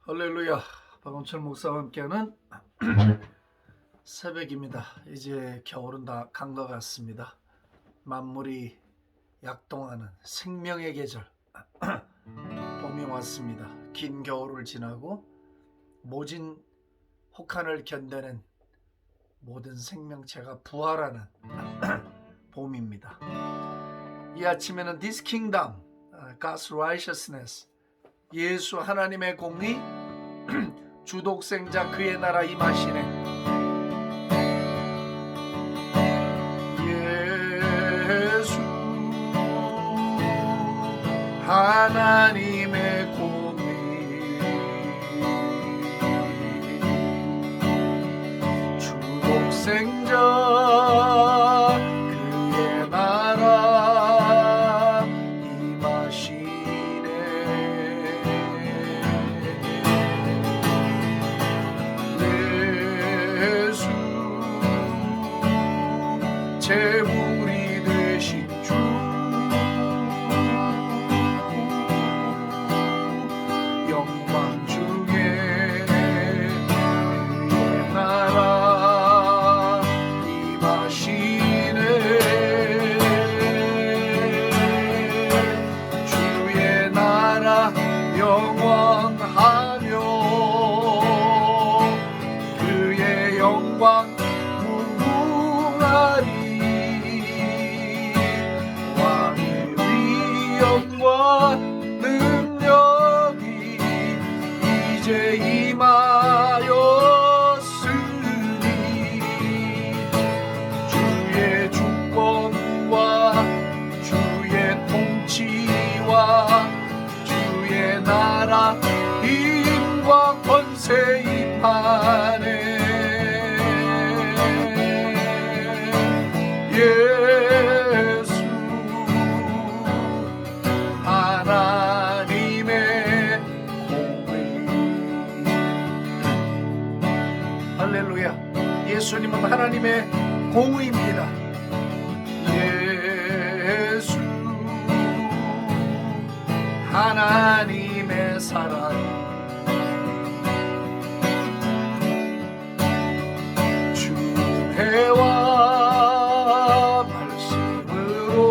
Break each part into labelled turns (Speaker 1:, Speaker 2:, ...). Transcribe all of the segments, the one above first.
Speaker 1: 할렐루야. 박원철 목사와 함께하는 새벽입니다. 이제 겨울은 다 간 것 같습니다. 만물이 약동하는 생명의 계절 봄이 왔습니다. 긴 겨울을 지나고 모진 혹한을 견뎌낸 모든 생명체가 부활하는 봄입니다. 이 아침에는 This Kingdom, God's Righteousness, 예수 하나님의 공의, 주독생자 그의 나라 임하시네. 예수 하나님의 공의, 주독생자 그의 나라 임하시네. 예수 제물이 되신 주, 영광 중에 그의 나라 임하시네. 주의 나라 영원하며 그의 영광 무궁하리. 왕의 위엄과 능력이 이제 임하였으니 주의 주권과 주의 통치와 주의 나라 힘과 권세 임하네. 예수 하나님의 공의. 할렐루야. 예수님은 하나님의 공의입니다. 예수 하나님의 사랑, 주혜와 말씀으로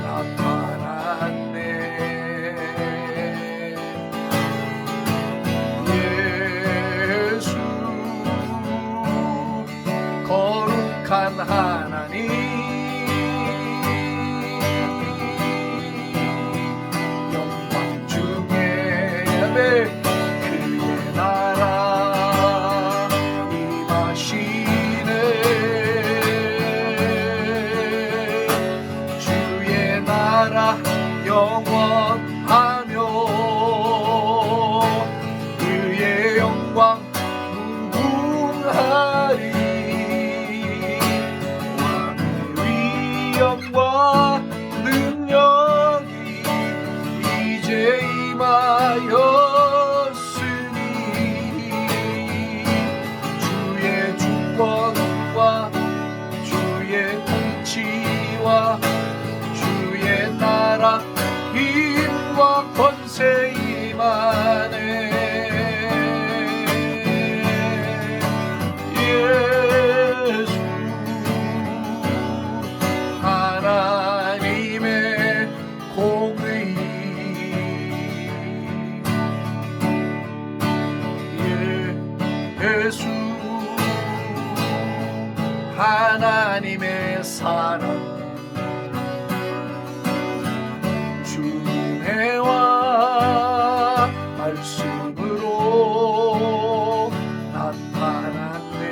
Speaker 1: 나타났네. 예수 거룩한 하나님, 영광 중에 그의 나라 임하시네. 주의 나라 영원하며 그의 영광 무궁하리. 왕의 위엄과 능력이 이제 임하였으니 주의 주권과 주의 통치와 주의 나라 힘과 권세 임하네. 예수 하나님의 공의. 예수 하나님의 사랑, 주혜와 말씀으로 나타났네.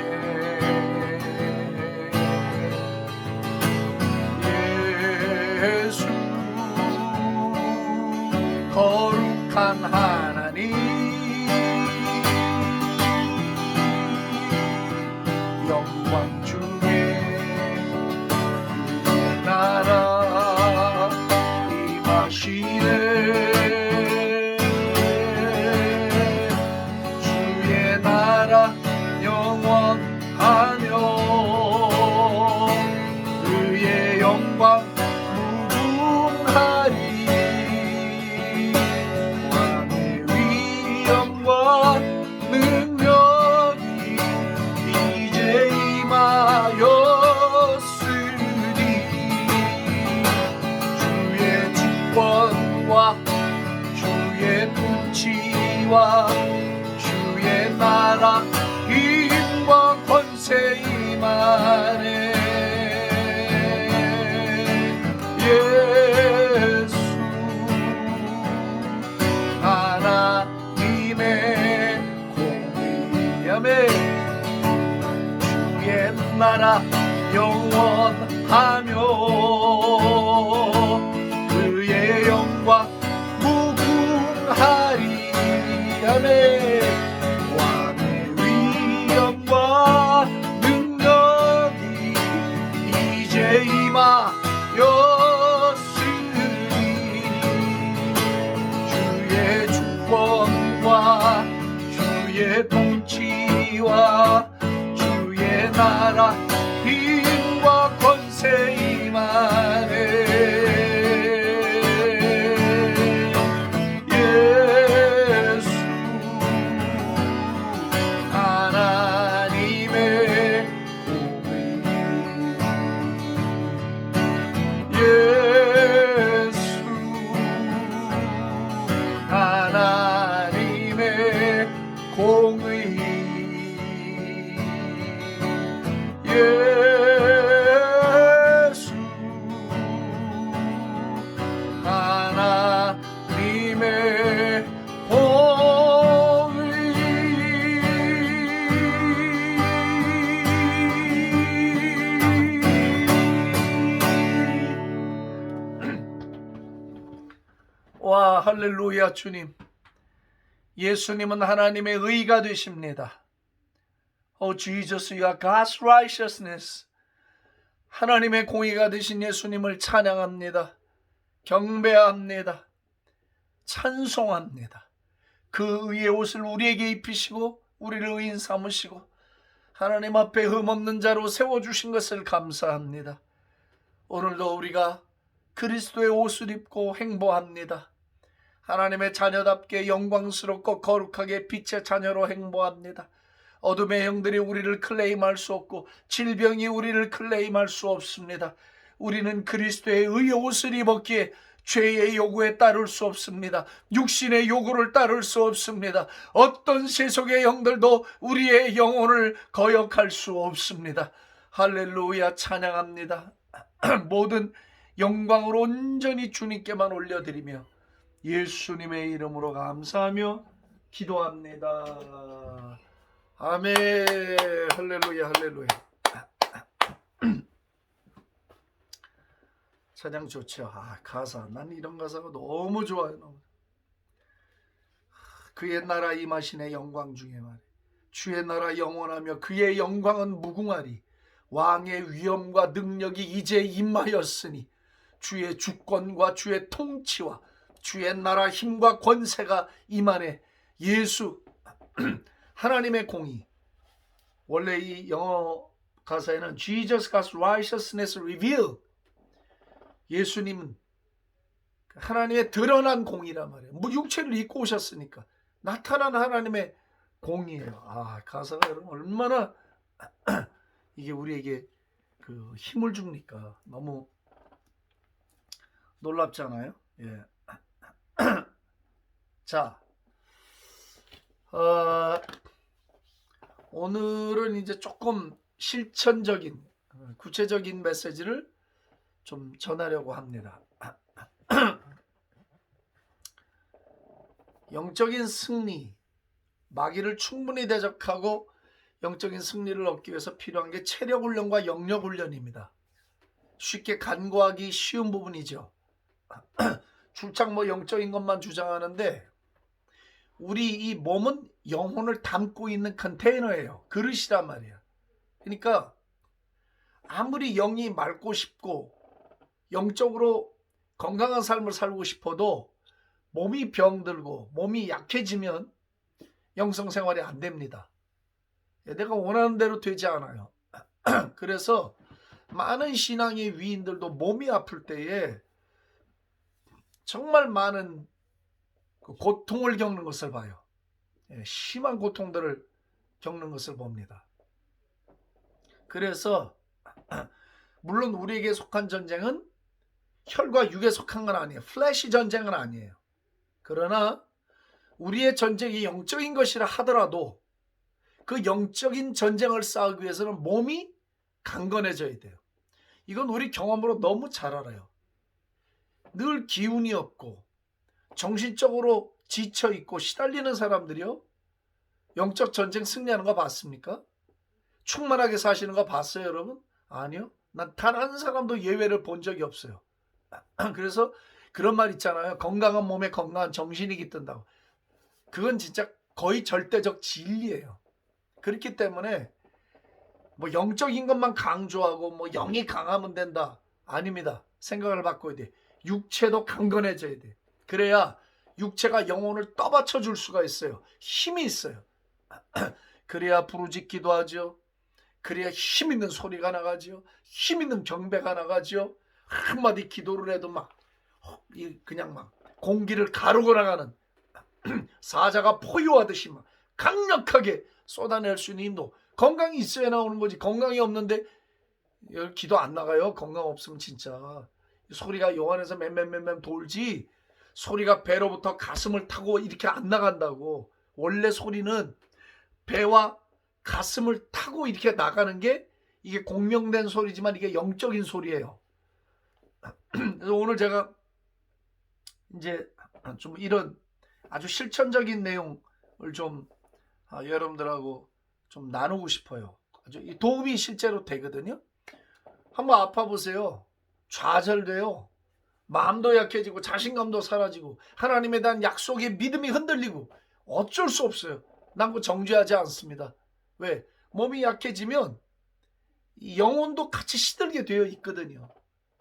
Speaker 1: 예수 거룩한 하나님, 영광 중에 그의 나라 임하시네. 주의 나라 영원하며 그의 영광 무궁하리. 왕의 통치와 주의 나라 힘과 권세 임하네. 예수 하나님의 공의함에 주의 나라 영원하며 그의 영광 무궁하리 하네. 왕의 위엄과 능력이 이제 임하였으니 주의 주권과 주의 통치와 주의 나라 힘과 권세 임하네. 예수 하나님의 공의. 예수 하나님의 공의. 예수 하나님의 공의. 와, 할렐루야. 주님, 예수님은 하나님의 의가 되십니다. Oh Jesus, you are God's righteousness. 하나님의 공의가 되신 예수님을 찬양합니다. 경배합니다. 찬송합니다. 그 의의 옷을 우리에게 입히시고 우리를 의인 삼으시고 하나님 앞에 흠없는 자로 세워주신 것을 감사합니다. 오늘도 우리가 그리스도의 옷을 입고 행보합니다. 하나님의 자녀답게 영광스럽고 거룩하게 빛의 자녀로 행보합니다. 어둠의 형들이 우리를 클레임할 수 없고 질병이 우리를 클레임할 수 없습니다. 우리는 그리스도의 의의 옷을 입었기에 죄의 요구에 따를 수 없습니다. 육신의 요구를 따를 수 없습니다. 어떤 세속의 영들도 우리의 영혼을 거역할 수 없습니다. 할렐루야. 찬양합니다. 모든 영광을 온전히 주님께만 올려드리며 예수님의 이름으로 감사하며 기도합니다. 아멘. 할렐루야. 할렐루야. 찬양 좋죠. 가사, 난 이런 가사가 너무 좋아요. 너무. 그의 나라 임하시네. 영광 중에 말이야. 주의 나라 영원하며 그의 영광은 무궁하리. 왕의 위엄과 능력이 이제 임하였으니 주의 주권과 주의 통치와 주의 나라 힘과 권세가 임하네. 예수 하나님의 공의. 원래 이 영어 가사에는 Jesus God's righteousness revealed. 예수님은 하나님의 드러난 공의란 말이에요. 뭐 육체를 입고 오셨으니까 나타난 하나님의 공의예요. 가사가 여러분 얼마나 이게 우리에게 그 힘을 줍니까? 너무 놀랍잖아요. 예. 자, 오늘은 이제 조금 실천적인 구체적인 메시지를 좀 전하려고 합니다. 영적인 승리, 마귀를 충분히 대적하고 영적인 승리를 얻기 위해서 필요한 게 체력 훈련과 영역 훈련입니다. 쉽게 간과하기 쉬운 부분이죠. 출장 영적인 것만 주장하는데 우리 이 몸은 영혼을 담고 있는 컨테이너예요. 그릇이란 말이야. 그러니까 아무리 영이 맑고 싶고 영적으로 건강한 삶을 살고 싶어도 몸이 병들고 몸이 약해지면 영성생활이 안 됩니다. 내가 원하는 대로 되지 않아요. 그래서 많은 신앙의 위인들도 몸이 아플 때에 정말 많은 고통을 겪는 것을 봐요. 심한 고통들을 겪는 것을 봅니다. 그래서 물론 우리에게 속한 전쟁은 혈과 육에 속한 건 아니에요. 플래시 전쟁은 아니에요. 그러나 우리의 전쟁이 영적인 것이라 하더라도 그 영적인 전쟁을 싸우기 위해서는 몸이 강건해져야 돼요. 이건 우리 경험으로 너무 잘 알아요. 늘 기운이 없고 정신적으로 지쳐있고 시달리는 사람들이요, 영적 전쟁 승리하는 거 봤습니까? 충만하게 사시는 거 봤어요, 여러분? 아니요. 난 단 한 사람도 예외를 본 적이 없어요. 그래서 그런 말 있잖아요. 건강한 몸에 건강한 정신이 깃든다고. 그건 진짜 거의 절대적 진리예요. 그렇기 때문에 뭐 영적인 것만 강조하고 뭐 영이 강하면 된다, 아닙니다. 생각을 바꿔야 돼. 육체도 강건해져야 돼. 그래야 육체가 영혼을 떠받쳐 줄 수가 있어요. 힘이 있어요. 그래야 부르짖기도 하죠. 그래야 힘 있는 소리가 나가죠. 힘 있는 경배가 나가죠. 한마디 기도를 해도 막 그냥 막 공기를 가르고 나가는 사자가 포효하듯이 막 강력하게 쏟아낼 수 있는 힘도, 건강이 있어야 나오는 거지. 건강이 없는데 기도 안 나가요. 건강 없으면 진짜 소리가 요 안에서 맴맴맴맴 돌지, 소리가 배로부터 가슴을 타고 이렇게 안 나간다고. 원래 소리는 배와 가슴을 타고 이렇게 나가는 게 이게 공명된 소리지만 이게 영적인 소리예요. 그래서 오늘 제가 이제 좀 이런 아주 실천적인 내용을 좀 여러분들하고 좀 나누고 싶어요. 아주 도움이 실제로 되거든요. 한번 아파 보세요. 좌절돼요. 마음도 약해지고 자신감도 사라지고 하나님에 대한 약속의 믿음이 흔들리고 어쩔 수 없어요. 난 그 정죄하지 않습니다. 왜? 몸이 약해지면 영혼도 같이 시들게 되어 있거든요.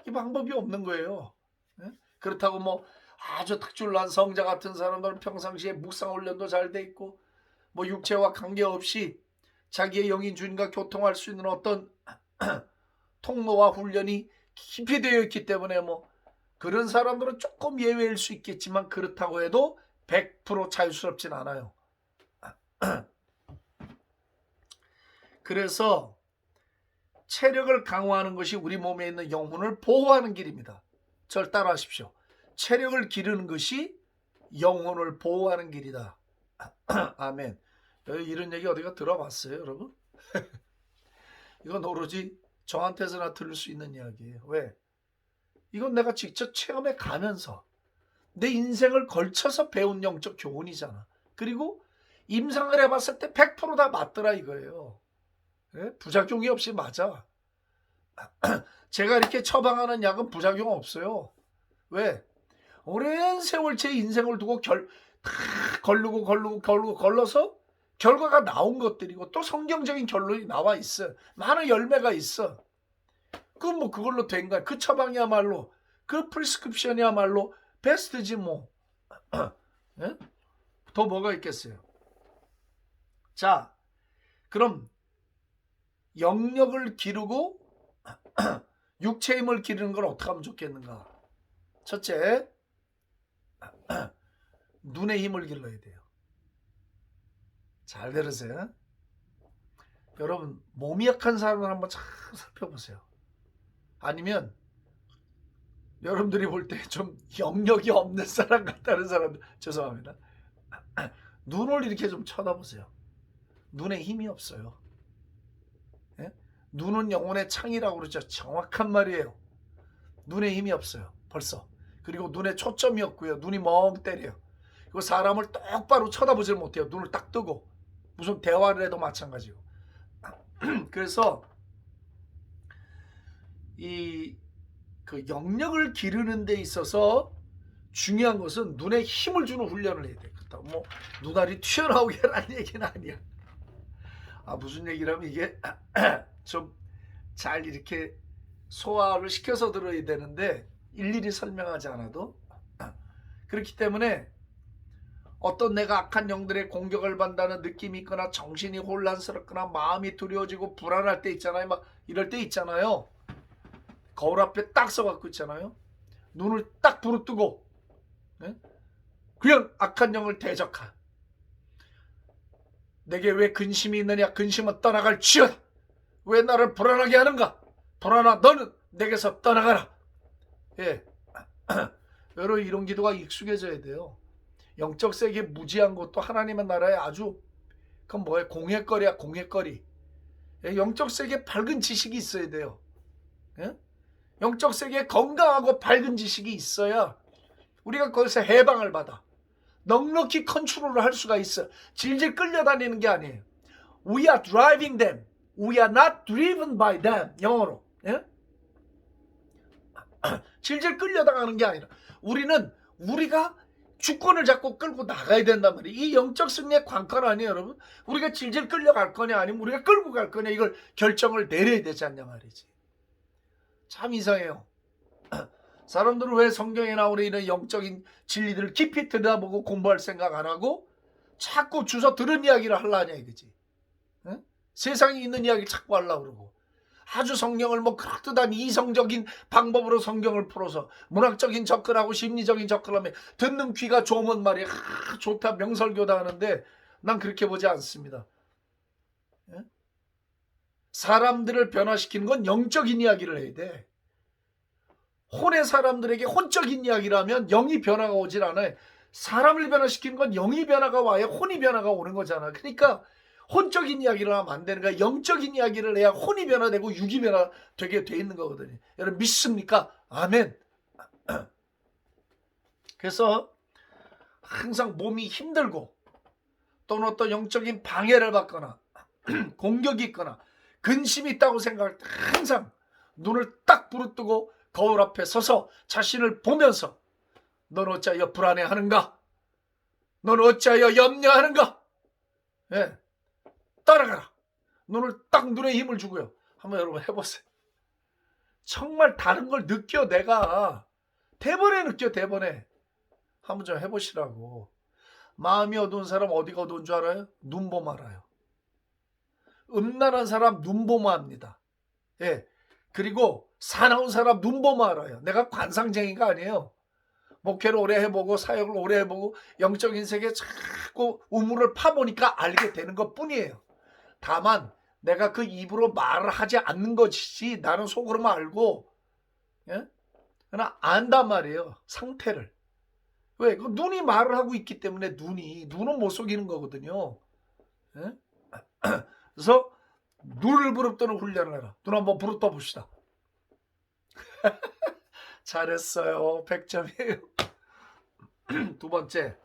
Speaker 1: 이 방법이 없는 거예요. 그렇다고 뭐 아주 특출난 성자 같은 사람들은 평상시에 묵상 훈련도 잘 돼 있고 뭐 육체와 관계없이 자기의 영인 주인과 교통할 수 있는 어떤 통로와 훈련이 깊이 되어 있기 때문에 뭐 그런 사람들은 조금 예외일 수 있겠지만 그렇다고 해도 100% 자유스럽진 않아요. 그래서 체력을 강화하는 것이 우리 몸에 있는 영혼을 보호하는 길입니다. 절 따라하십시오. 체력을 기르는 것이 영혼을 보호하는 길이다. 아멘. 이런 얘기 어디가 들어봤어요, 여러분? 이건 오로지 저한테서나 들을 수 있는 이야기예요. 왜? 이건 내가 직접 체험해 가면서 내 인생을 걸쳐서 배운 영적 교훈이잖아. 그리고 임상을 해봤을 때 100%다 맞더라 이거예요. 부작용이 없이 맞아. 제가 이렇게 처방하는 약은 부작용 없어요. 왜? 오랜 세월 제 인생을 두고 걸러서 결과가 나온 것들이고 또 성경적인 결론이 나와 있어. 많은 열매가 있어. 그건 뭐 그걸로 된 거야. 그 처방이야말로, 그 프리스크립션이야말로 베스트지 뭐. 더 뭐가 있겠어요. 자, 그럼 영역을 기르고 육체 힘을 기르는 걸 어떻게 하면 좋겠는가? 첫째, 눈의 힘을 길러야 돼요. 잘 들으세요. 여러분, 몸이 약한 사람을 한번 잘 살펴보세요. 아니면 여러분들이 볼 때 좀 영역이 없는 사람 같다는 사람들, 죄송합니다. 눈을 이렇게 좀 쳐다보세요. 눈에 힘이 없어요. 눈은 영혼의 창이라고 그러죠. 정확한 말이에요. 눈에 힘이 없어요. 벌써. 그리고 눈에 초점이 없고요. 눈이 멍 때려요. 그리고 사람을 똑바로 쳐다보질 못해요. 눈을 딱 뜨고. 무슨 대화를 해도 마찬가지고. 그래서 그 영역을 기르는 데 있어서 중요한 것은 눈에 힘을 주는 훈련을 해야 돼. 그렇다고 뭐 눈알이 튀어나오게 하라는 얘기는 아니야. 무슨 얘기라면 이게 좀 잘 이렇게 소화를 시켜서 들어야 되는데 일일이 설명하지 않아도. 그렇기 때문에 어떤 내가 악한 영들의 공격을 받는다는 느낌이 있거나 정신이 혼란스럽거나 마음이 두려워지고 불안할 때 있잖아요. 막 이럴 때 있잖아요. 거울 앞에 딱 서갖고 있잖아요. 눈을 딱 부릅뜨고 그냥 악한 영을 대적하. 내게 왜 근심이 있느냐? 근심은 떠나갈지어다. 왜 나를 불안하게 하는가? 불안아, 너는 내게서 떠나가라. 여러분, 이런 기도가 익숙해져야 돼요. 영적 세계 무지한 것도 하나님의 나라에 아주 그건 뭐예요? 공예거리야, 공예거리. 예, 영적 세계에 밝은 지식이 있어야 돼요. 예? 영적 세계에 건강하고 밝은 지식이 있어야 우리가 거기서 해방을 받아 넉넉히 컨트롤을 할 수가 있어. 질질 끌려다니는 게 아니에요. We are driving them. We are not driven by them. 영어로. 예? 질질 끌려다가는 게 아니라 우리가 주권을 잡고 끌고 나가야 된단 말이에요. 이 영적 승리의 관건 아니에요, 여러분? 우리가 질질 끌려갈 거냐 아니면 우리가 끌고 갈 거냐 이걸 결정을 내려야 되지 않냐 말이지. 참 이상해요. 사람들은 왜 성경에 나오는 이런 영적인 진리들을 깊이 들여다보고 공부할 생각 안 하고 자꾸 주워 들은 이야기를 하려냐 이거지. 응? 세상에 있는 이야기를 자꾸 하려고 그러고 아주 성경을 뭐 그럴듯한 이성적인 방법으로 성경을 풀어서 문학적인 접근하고 심리적인 접근하면 듣는 귀가 좋으면 말이야 좋다 명설교다 하는데 난 그렇게 보지 않습니다. 응? 사람들을 변화시키는 건 영적인 이야기를 해야 돼. 혼의 사람들에게 혼적인 이야기라면 영이 변화가 오질 않아요. 사람을 변화시키는 건 영이 변화가 와야 혼이 변화가 오는 거잖아. 그러니까 혼적인 이야기를 하면 안 되는 거야. 영적인 이야기를 해야 혼이 변화되고 육이 변화되게 돼 있는 거거든요. 여러분 믿습니까? 아멘. 그래서 항상 몸이 힘들고 또는 어떤 영적인 방해를 받거나 공격이 있거나 근심이 있다고 생각할 때 항상 눈을 딱 부릅뜨고 거울 앞에 서서 자신을 보면서 넌 어찌하여 불안해하는가? 넌 어찌하여 염려하는가? 예, 따라가라. 눈에 힘을 주고요. 한번 여러분 해보세요. 정말 다른 걸 느껴. 내가 대번에 느껴. 대번에. 한번 좀 해보시라고. 마음이 어두운 사람 어디가 어두운 줄 알아요? 눈봄 알아요. 음란한 사람 눈봄 압니다. 예. 그리고 사나운 사람 눈보면 알아요. 내가 관상쟁이가 아니에요. 목회를 오래 해보고 사역을 오래 해보고 영적인 세계에 자꾸 우물을 파보니까 알게 되는 것뿐이에요. 다만 내가 그 입으로 말을 하지 않는 것이지 나는 속으로만 알고 예? 그러나 안단 말이에요. 상태를. 왜? 그 눈이 말을 하고 있기 때문에 눈은 못 속이는 거거든요. 예? 그래서 눈을 부릅뜨는 훈련을 해라. 눈 한번 부릅떠 봅시다. 잘했어요. 100점이에요. 두 번째,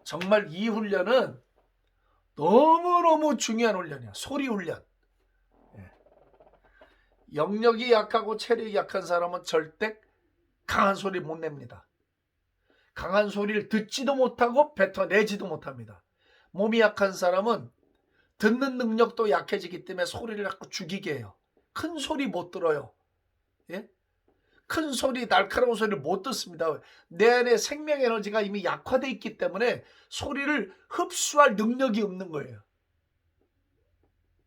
Speaker 1: 정말 이 훈련은 너무너무 중요한 훈련이야. 소리 훈련. 영역이 약하고 체력이 약한 사람은 절대 강한 소리 못 냅니다. 강한 소리를 듣지도 못하고 뱉어내지도 못합니다. 몸이 약한 사람은 듣는 능력도 약해지기 때문에 소리를 자꾸 죽이게 해요. 큰 소리 못 들어요. 예? 큰 소리, 날카로운 소리를 못 듣습니다. 내 안에 생명 에너지가 이미 약화되어 있기 때문에 소리를 흡수할 능력이 없는 거예요.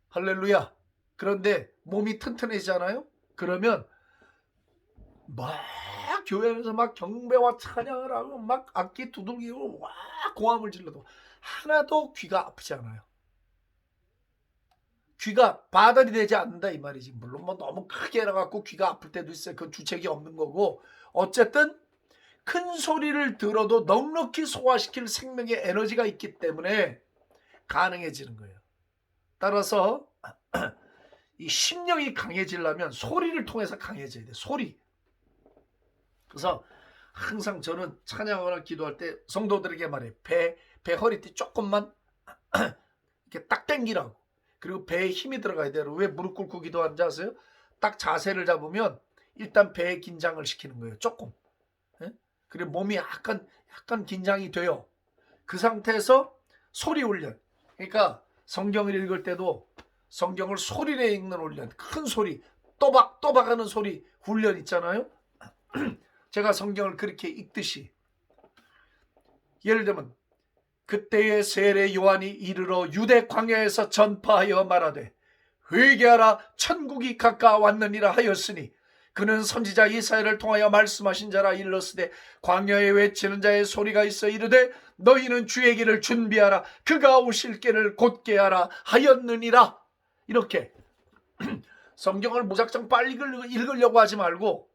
Speaker 1: 할렐루야. 그런데 몸이 튼튼해지잖아요. 그러면 막 교회에서 막 경배와 찬양을 하고 막 악기 두들기고 와 고함을 질러도 하나도 귀가 아프지 않아요. 귀가 바달이 되지 않는다 이 말이지. 물론 뭐 너무 크게 해갖고 귀가 아플 때도 있어요. 그건 주책이 없는 거고 어쨌든 큰 소리를 들어도 넉넉히 소화시킬 생명의 에너지가 있기 때문에 가능해지는 거예요. 따라서 이 심령이 강해지려면 소리를 통해서 강해져야 돼. 소리. 그래서 항상 저는 찬양을 기도할 때 성도들에게 말해요. 배 허리띠 조금만 이렇게 딱 당기라고. 그리고 배에 힘이 들어가야 돼요. 왜 무릎 꿇고 기도하는지 아세요? 딱 자세를 잡으면 일단 배에 긴장을 시키는 거예요. 조금. 예? 그리고 몸이 약간 긴장이 돼요. 그 상태에서 소리 훈련. 그러니까 성경을 읽을 때도 성경을 소리내 읽는 훈련. 큰 소리, 또박또박하는 소리 훈련 있잖아요. 제가 성경을 그렇게 읽듯이 예를 들면 그때의 세례 요한이 이르러 유대 광야에서 전파하여 말하되 회개하라 천국이 가까웠느니라 하였으니 그는 선지자 이사야를 통하여 말씀하신 자라 일렀으되 광야에 외치는 자의 소리가 있어 이르되 너희는 주의 길을 준비하라 그가 오실 길을 곧게 하라 하였느니라. 이렇게 성경을 무작정 빨리 읽으려고 하지 말고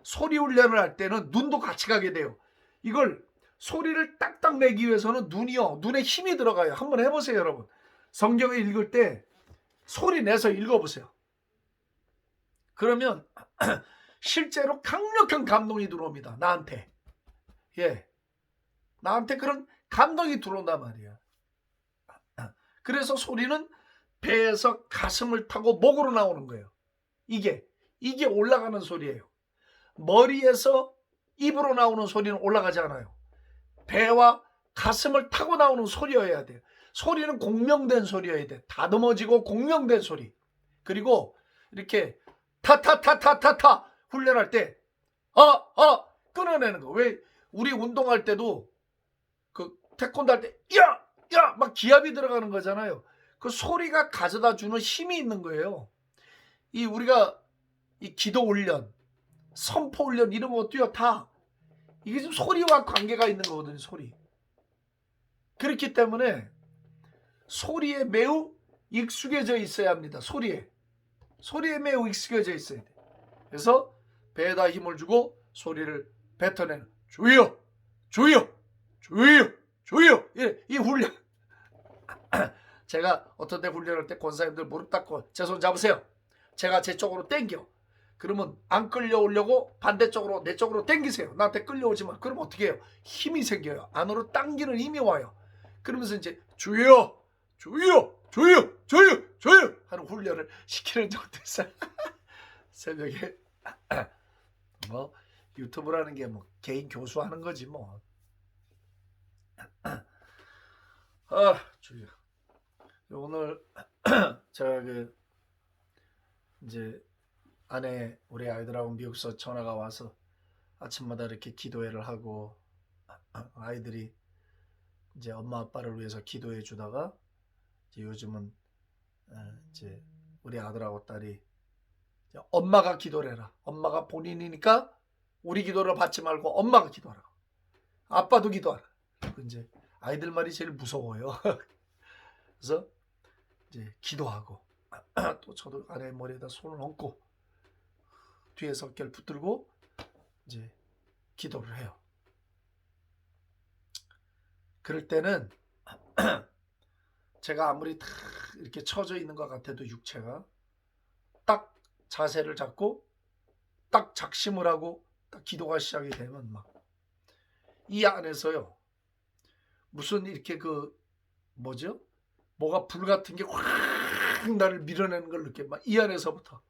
Speaker 1: 소리 훈련을 할 때는 눈도 같이 가게 돼요. 이걸 소리를 딱딱 내기 위해서는 눈에 힘이 들어가요. 한번 해보세요, 여러분. 성경을 읽을 때 소리 내서 읽어보세요. 그러면 실제로 강력한 감동이 들어옵니다. 나한테. 예. 나한테 그런 감동이 들어온단 말이야. 그래서 소리는 배에서 가슴을 타고 목으로 나오는 거예요. 이게 올라가는 소리예요. 머리에서 입으로 나오는 소리는 올라가지 않아요. 배와 가슴을 타고 나오는 소리여야 돼요. 소리는 공명된 소리여야 돼. 다듬어지고 공명된 소리. 그리고 이렇게 타타타타타타 훈련할 때 끊어내는 거. 왜 우리 운동할 때도 그 태권도 할 때 야 막 기압이 들어가는 거잖아요. 그 소리가 가져다 주는 힘이 있는 거예요. 우리가 기도 훈련, 선포 훈련 이런 것도요, 다 이게 좀 소리와 관계가 있는 거거든요. 소리. 그렇기 때문에 소리에 매우 익숙해져 있어야 합니다. 소리에 매우 익숙해져 있어야 돼. 그래서 배에다 힘을 주고 소리를 뱉어내는 주여 주여 주여 주여 이 훈련. 제가 어떤 때 훈련할 때 권사님들 무릎 닦고 제 손 잡으세요. 제가 제 쪽으로 당겨. 그러면 안 끌려오려고 반대쪽으로 내 쪽으로 당기세요. 나한테 끌려오지 마. 그럼 어떻게 해요? 힘이 생겨요. 안으로 당기는 힘이 와요. 그러면서 이제 주여 주여 주여 주여 주여 하는 훈련을 시키는 정도 있어요. 새벽에 뭐 유튜브라는 게 뭐 개인 교수하는 거지 뭐. 주여. 오늘 제가 이제 아내 우리 아이들하고 미국에서 전화가 와서 아침마다 이렇게 기도회를 하고 아이들이 이제 엄마 아빠를 위해서 기도해 주다가 이제 요즘은 이제 우리 아들하고 딸이 엄마가 기도를 해라. 엄마가 본인이니까 우리 기도를 받지 말고 엄마가 기도하라. 아빠도 기도하라. 이제 아이들 말이 제일 무서워요. 그래서 이제 기도하고 또 저도 아내 머리에다 손을 얹고 뒤에서 어깨를 붙들고 이제 기도를 해요. 그럴 때는 제가 아무리 다 이렇게 처져 있는 것 같아도 육체가 딱 자세를 잡고 딱 작심을 하고 딱 기도가 시작이 되면 막 이 안에서요 무슨 이렇게 뭐가 불 같은 게 확 나를 밀어내는 걸 느껴. 막 이 안에서부터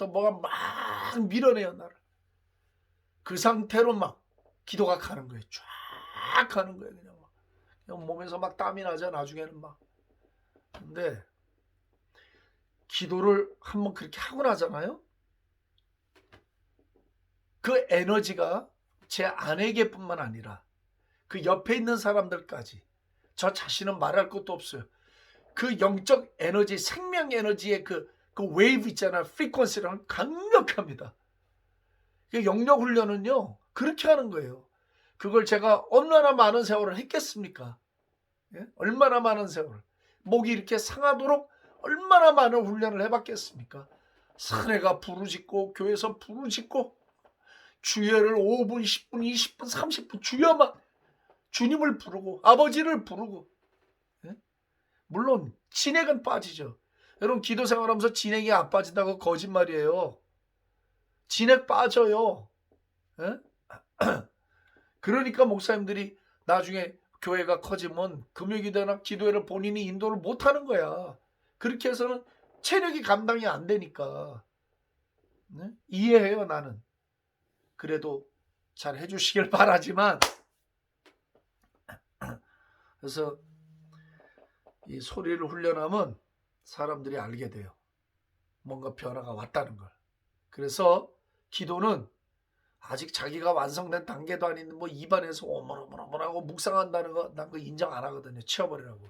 Speaker 1: 뭐가 막 밀어내요 나를. 그 상태로 막 기도가 가는 거예요. 쫙 가는 거예요. 그냥 몸에서 막 땀이 나죠. 나중에는 막. 근데 기도를 한번 그렇게 하고 나잖아요. 그 에너지가 제 아내에게뿐만 아니라 그 옆에 있는 사람들까지 저 자신은 말할 것도 없어요. 그 영적 에너지, 생명 에너지의 그 웨이브 있잖아요. 프리퀀시랑 강력합니다. 영역 훈련은요 그렇게 하는 거예요. 그걸 제가 얼마나 많은 세월을 했겠습니까? 예? 얼마나 많은 세월. 목이 이렇게 상하도록 얼마나 많은 훈련을 해봤겠습니까? 사내가 부르짖고 교회에서 부르짖고 주여를 5분, 10분, 20분, 30분 주여만 주님을 부르고 아버지를 부르고. 예? 물론 진액은 빠지죠. 여러분 기도 생활하면서 진액이 안 빠진다고 거짓말이에요. 진액 빠져요. 예? 그러니까 목사님들이 나중에 교회가 커지면 금요기도나 기도회를 본인이 인도를 못하는 거야. 그렇게 해서는 체력이 감당이 안 되니까. 네? 이해해요 나는. 그래도 잘 해주시길 바라지만 그래서 이 소리를 훈련하면 사람들이 알게 돼요. 뭔가 변화가 왔다는 걸. 그래서 기도는 아직 자기가 완성된 단계도 아닌데 뭐 입안에서 어머나고 묵상한다는 거 난 그 인정 안 하거든요. 치워버리라고.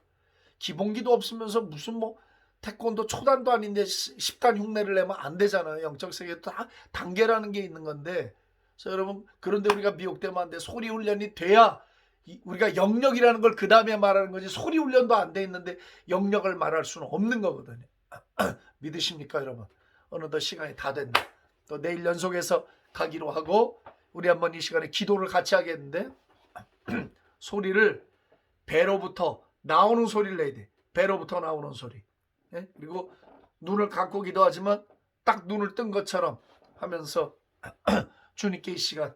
Speaker 1: 기본기도 없으면서 무슨 뭐 태권도 초단도 아닌데 10단 흉내를 내면 안 되잖아요. 영적 세계도 다 단계라는 게 있는 건데. 그래서 여러분 그런데 우리가 미혹되면 안 돼. 소리 훈련이 돼야 우리가 영역이라는 걸 그 다음에 말하는 거지. 소리 훈련도 안 돼 있는데 영역을 말할 수는 없는 거거든요. 믿으십니까 여러분? 어느덧 시간이 다 됐네. 또 내일 연속해서 가기로 하고 우리 한번 이 시간에 기도를 같이 하겠는데 소리를 배로부터 나오는 소리를 내야 돼. 배로부터 나오는 소리. 예? 그리고 눈을 감고 기도하지만 딱 눈을 뜬 것처럼 하면서 주님께 이 시간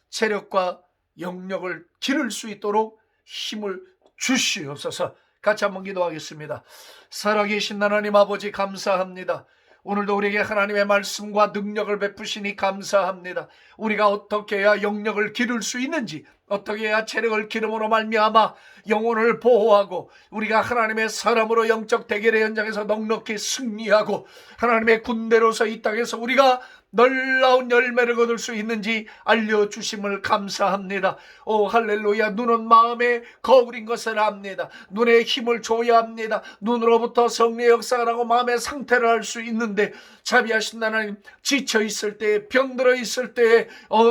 Speaker 1: 체력과 영역을 기를 수 있도록 힘을 주시옵소서. 같이 한번 기도하겠습니다. 살아계신 하나님 아버지 감사합니다. 오늘도 우리에게 하나님의 말씀과 능력을 베푸시니 감사합니다. 우리가 어떻게 해야 영역을 기를 수 있는지, 어떻게 해야 체력을 기름으로 말미암아 영혼을 보호하고 우리가 하나님의 사람으로 영적 대결의 현장에서 넉넉히 승리하고 하나님의 군대로서 이 땅에서 우리가 놀라운 열매를 거둘 수 있는지 알려주심을 감사합니다. 오 할렐루야. 눈은 마음의 거울인 것을 압니다. 눈에 힘을 줘야 합니다. 눈으로부터 성령의 역사를 하고 마음의 상태를 알 수 있는데 자비하신 하나님, 지쳐 있을 때에, 병들어 있을 때에,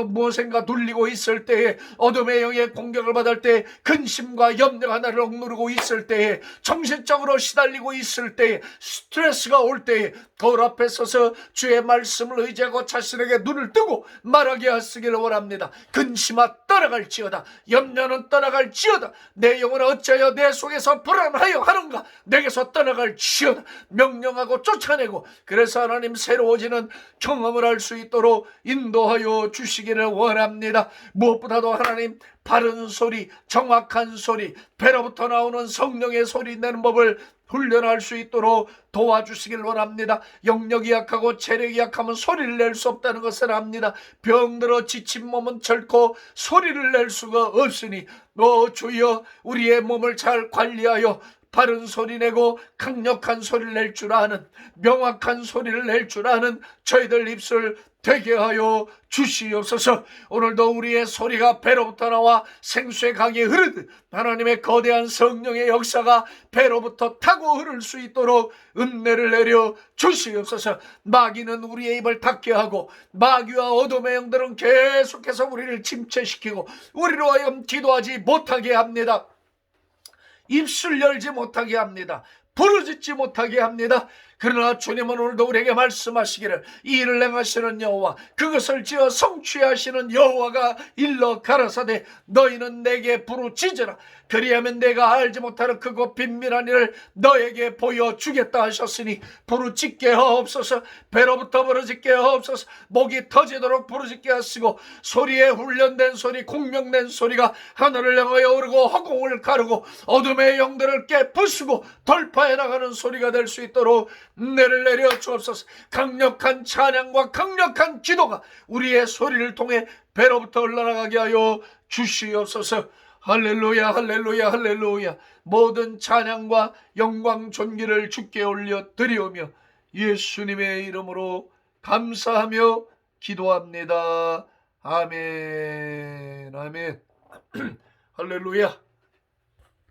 Speaker 1: 무엇인가 눌리고 있을 때에, 어둠의 영의 공격을 받을 때, 근심과 염려가 나를 억누르고 있을 때에, 정신적으로 시달리고 있을 때에, 스트레스가 올 때에 거울 앞에 서서 주의 말씀을 의지하고 자신에게 눈을 뜨고 말하게 하시기를 원합니다. 근심아 떠나갈지어다. 염려는 떠나갈지어다. 내 영혼은 어찌하여 내 속에서 불안하여 하는가. 내게서 떠나갈지어다. 명령하고 쫓아내고, 그래서 하나님 새로워지는 경험을 할 수 있도록 인도하여 주시기를 원합니다. 무엇보다도 하나님 바른 소리, 정확한 소리, 배로부터 나오는 성령의 소리 내는 법을 훈련할 수 있도록 도와주시길 원합니다. 영력이 약하고 체력이 약하면 소리를 낼 수 없다는 것을 압니다. 병들어 지친 몸은 결코 소리를 낼 수가 없으니 주여 우리의 몸을 잘 관리하여 바른 소리 내고 강력한 소리를 낼 줄 아는, 명확한 소리를 낼 줄 아는 저희들 입술 되게 하여 주시옵소서. 오늘도 우리의 소리가 배로부터 나와 생수의 강이 흐르듯 하나님의 거대한 성령의 역사가 배로부터 타고 흐를 수 있도록 은혜를 내려 주시옵소서. 마귀는 우리의 입을 닫게 하고 마귀와 어둠의 영들은 계속해서 우리를 침체시키고 우리로 하여금 기도하지 못하게 합니다. 입술 열지 못하게 합니다. 부르짖지 못하게 합니다. 그러나 주님은 오늘도 우리에게 말씀하시기를 이 일을 행하시는 여호와, 그것을 지어 성취하시는 여호와가 일러 가라사대 너희는 내게 부르짖으라. 그리하면 내가 알지 못하는 크고 빈밀한 일을 너에게 보여주겠다 하셨으니 부르짖게 하옵소서. 배로부터 부르짖게 하옵소서. 목이 터지도록 부르짖게 하시고 소리에 훈련된 소리, 공명된 소리가 하늘을 향하여 오르고 허공을 가르고 어둠의 영들을 깨부수고 돌파해 나가는 소리가 될 수 있도록 은혜를 내려 주옵소서. 강력한 찬양과 강력한 기도가 우리의 소리를 통해 배로부터 흘러나가게 하여 주시옵소서. 할렐루야, 할렐루야, 할렐루야. 모든 찬양과 영광 존귀를 주께 올려 드리오며 예수님의 이름으로 감사하며 기도합니다. 아멘, 아멘. 할렐루야.